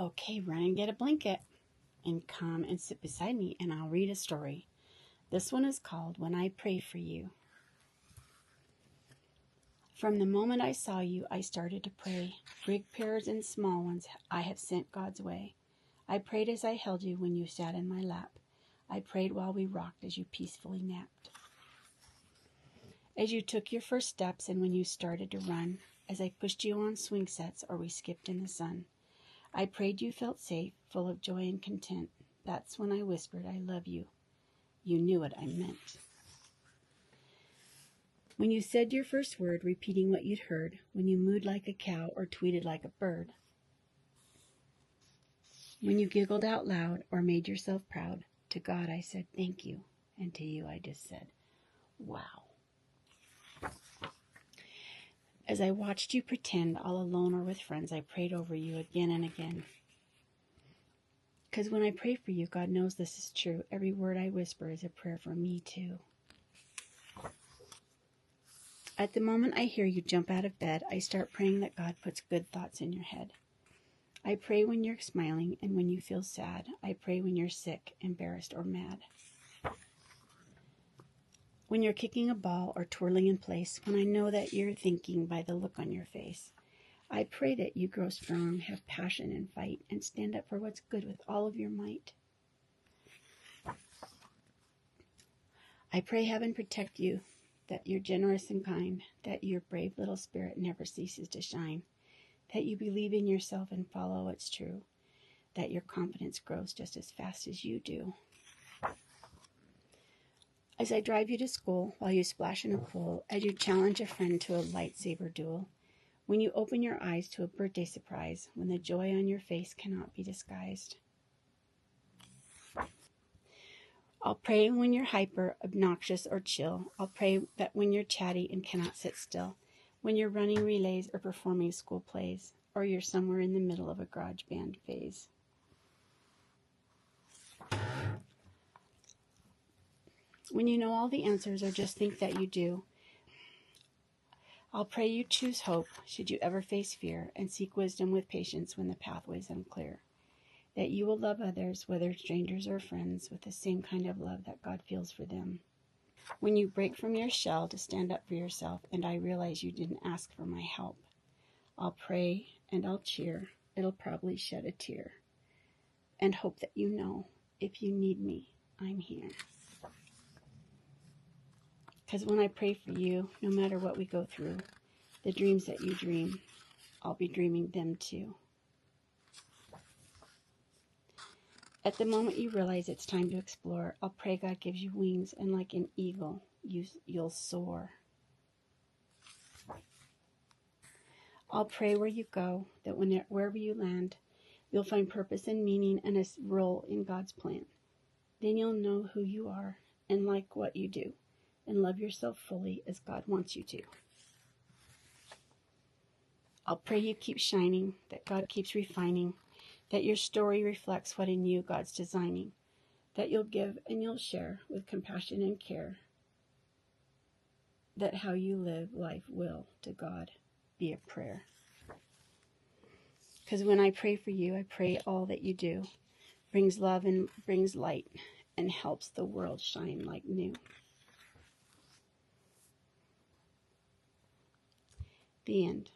Okay, run and get a blanket and come and sit beside me and I'll read a story. This one is called When I Pray for You. From the moment I saw you, I started to pray. Big prayers and small ones I have sent God's way. I prayed as I held you when you sat in my lap. I prayed while we rocked as you peacefully napped. As you took your first steps and when you started to run, as I pushed you on swing sets or we skipped in the sun. I prayed you felt safe, full of joy and content. That's when I whispered, I love you. You knew what I meant. When you said your first word, repeating what you'd heard, when you mooed like a cow or tweeted like a bird, when you giggled out loud or made yourself proud, to God I said thank you, and to you I just said, wow. As I watched you pretend, all alone or with friends, I prayed over you again and again. Because when I pray for you, God knows this is true. Every word I whisper is a prayer for me too. At the moment I hear you jump out of bed, I start praying that God puts good thoughts in your head. I pray when you're smiling and when you feel sad. I pray when you're sick, embarrassed, or mad. When you're kicking a ball or twirling in place, when I know that you're thinking by the look on your face. I pray that you grow strong, have passion and fight, and stand up for what's good with all of your might. I pray heaven protect you, that you're generous and kind, that your brave little spirit never ceases to shine, that you believe in yourself and follow what's true, that your confidence grows just as fast as you do. As I drive you to school while you splash in a pool, as you challenge a friend to a lightsaber duel, when you open your eyes to a birthday surprise, when the joy on your face cannot be disguised. I'll pray when you're hyper, obnoxious, or chill. I'll pray that when you're chatty and cannot sit still, when you're running relays or performing school plays, or you're somewhere in the middle of a garage band phase. When you know all the answers or just think that you do, I'll pray you choose hope should you ever face fear and seek wisdom with patience when the pathway's unclear. That you will love others, whether strangers or friends, with the same kind of love that God feels for them. When you break from your shell to stand up for yourself and I realize you didn't ask for my help, I'll pray and I'll cheer. It'll probably shed a tear. And hope that you know, if you need me, I'm here. Because when I pray for you, no matter what we go through, the dreams that you dream, I'll be dreaming them too. At the moment you realize it's time to explore, I'll pray God gives you wings and like an eagle, you'll soar. I'll pray where you go, that wherever you land, you'll find purpose and meaning and a role in God's plan. Then you'll know who you are and like what you do, and love yourself fully as God wants you to. I'll pray you keep shining, that God keeps refining, that your story reflects what in you God's designing, that you'll give and you'll share with compassion and care, that how you live life will, to God, be a prayer. Because when I pray for you, I pray all that you do brings love and brings light and helps the world shine like new. The end.